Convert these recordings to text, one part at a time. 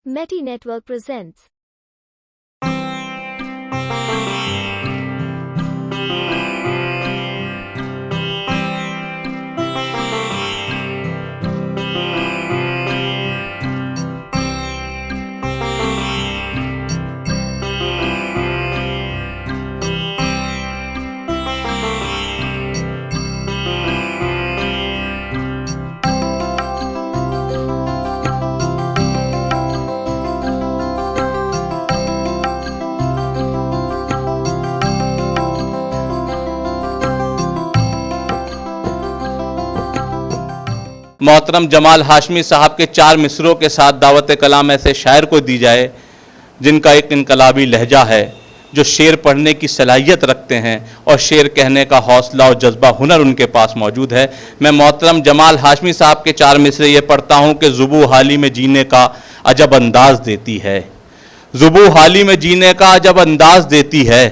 Meti Network presents. मोहतरम जमाल हाशमी साहब के 4 मिसरों के साथ दावत कलाम ऐसे शायर को दी जाए जिनका एक इनकलाबी लहजा है, जो शेर पढ़ने की सलाहियत रखते हैं और शेर कहने का हौसला और जज्बा हुनर उनके पास मौजूद है। मैं मोहतरम जमाल हाशमी साहब के 4 मिसरे ये पढ़ता हूँ कि ज़ुबू हाली में जीने का अजब अंदाज देती है, ज़ुबू हाली में जीने का अजब अंदाज देती है।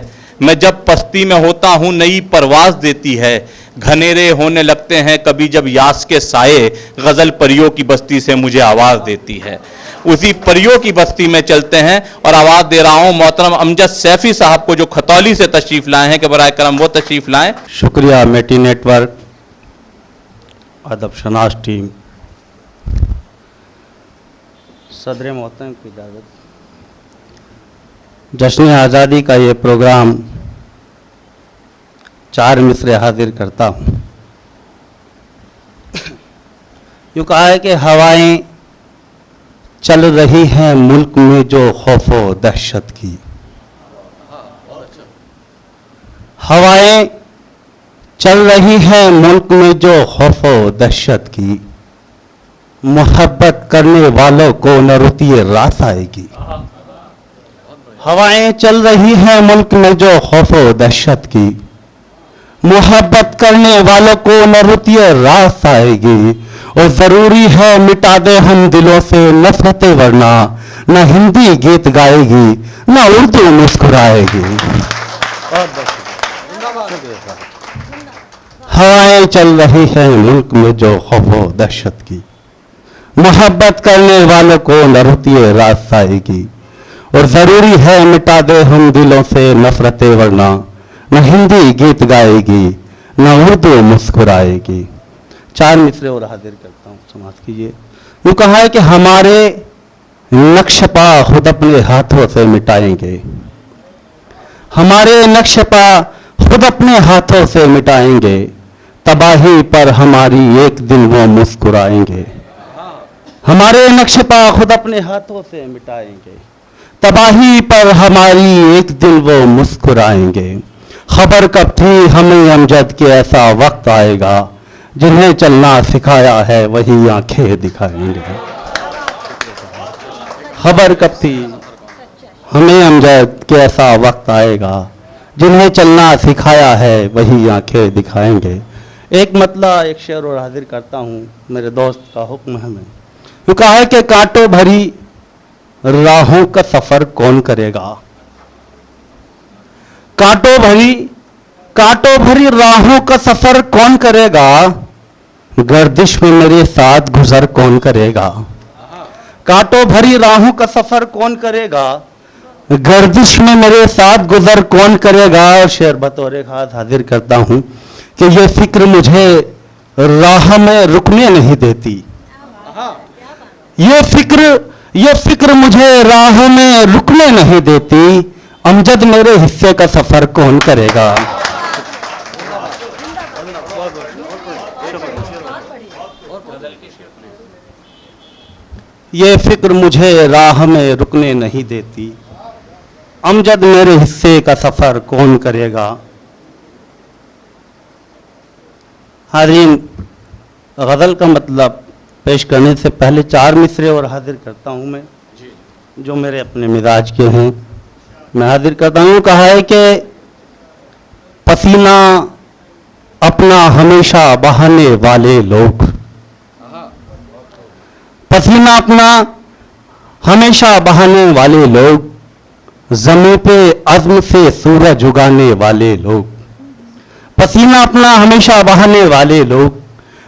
मैं जब पस्ती में होता हूँ नई परवाज देती है, घनेरे होने लगते हैं कभी जब यास के साए, गज़ल परियों की बस्ती से मुझे आवाज़ देती है। उसी परियों की बस्ती में चलते हैं और आवाज़ दे रहा हूँ मोहतरम अमजद सैफी साहब को, जो खतौली से तशरीफ़ लाए हैं, कि बराए करम वो तशरीफ़ लाएं। शुक्रिया मेटी नेटवर्क, अदब शनास टीम, सदर मोहतरम की इजाज़त। जश्न आज़ादी का ये प्रोग्राम 4 मिसरे हाजिर करता हूँ। यूँ कहा है कि हवाएं चल रही हैं मुल्क में जो खौफो दहशत की, हवाएं चल रही हैं मुल्क में जो खौफो दहशत की, मोहब्बत करने वालों को न रुतिए रास आएगी। हवाएं चल रही हैं मुल्क में जो खौफो दहशत की, मोहब्बत करने वालों को न रुतिए रास आएगी। और जरूरी है मिटा दे हम दिलों से नफरतें, वरना न हिंदी गीत गाएगी न उर्दू मुस्कुराएगी। हवाएं चल रही हैं मुल्क में जो खौफो दहशत की, मोहब्बत करने वालों को न रुतिए रास आएगी। और जरूरी है मिटा दे हम दिलों से नफरतें, वरना न हिंदी गीत गाएगी न उर्दू मुस्कुराएगी। 4 मिसरे और हाजिर करता हूँ, समाज कीजिए। वो कहा है कि हमारे नक्शपा खुद अपने हाथों से मिटाएंगे, हमारे नक्शपा खुद अपने हाथों से मिटाएंगे, तबाही पर हमारी एक दिन वो मुस्कुराएंगे। हमारे नक्शपा खुद अपने हाथों से मिटाएंगे, तबाही पर हमारी एक दिन वो मुस्कुराएंगे। खबर कब थी हमें अमजद के ऐसा वक्त आएगा, जिन्हें चलना सिखाया है वही आंखें दिखाएंगे। खबर कब थी हमें अमजद के ऐसा वक्त आएगा, जिन्हें चलना सिखाया है वही आंखें दिखाएंगे। एक मतला एक शेर और हाजिर करता हूँ, मेरे दोस्त का हुक्म है। मैं वो कहा है कि कांटों भरी राहों का सफर कौन करेगा, कांटों भरी राहों का सफर कौन करेगा, गर्दिश में मेरे साथ गुजर कौन करेगा। कांटों भरी राहों का सफर कौन करेगा, गर्दिश में मेरे साथ गुजर कौन करेगा। और शेर बतौर खास हाजिर करता हूं कि ये फिक्र मुझे राह में रुकने नहीं देती, ये फिक्र मुझे राह में रुकने नहीं देती, अमजद मेरे हिस्से का सफर कौन करेगा। ये फिक्र मुझे राह में रुकने नहीं देती, अमजद मेरे हिस्से का सफर कौन करेगा। हाज़रीन, गज़ल का मतलब पेश करने से पहले 4 मिसरे और हाजिर करता हूँ मैं, जो मेरे अपने मिजाज के हैं। मैं हाजिर करता हूँ। कहा है कि पसीना अपना हमेशा बहाने वाले लोग, पसीना अपना हमेशा बहाने वाले लोग, ज़मीं पे अज़्म से सूरज उगाने वाले लोग, पसीना अपना हमेशा बहाने वाले लोग,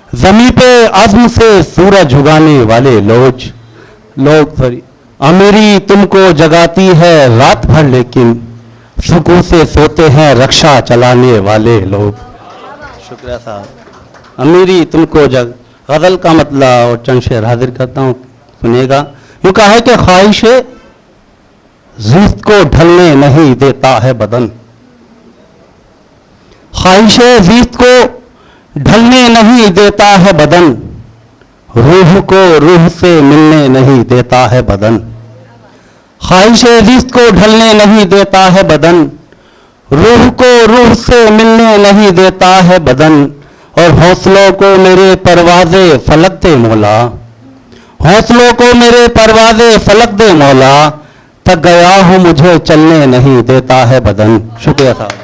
ज़मीं पे अज़्म से सूरज उगाने वाले लोग अमीरी तुमको जगाती है रात भर, लेकिन सुकून से सोते हैं रक्षा चलाने वाले लोग। शुक्रिया साहब। अमीरी तुमको गजल का मतलब और चंद शेर हाजिर करता हूँ, सुनिएगा। यूं कहा है कि ख्वाहिश ज़िस्त को ढलने नहीं देता है बदन, ख्वाहिश ज़िस्त को ढलने नहीं देता है बदन, रूह को रूह से मिलने नहीं देता है बदन, ख्वाहिश ज़िस्त को ढलने नहीं देता है बदन, रूह को रूह से मिलने नहीं देता है बदन, और हौसलों को मेरे परवाज़े फलक दे मौला, हौसलों को मेरे परवाज़े फलक दे मौला, थक गया हूं मुझे चलने नहीं देता है बदन। शुक्रिया साहब।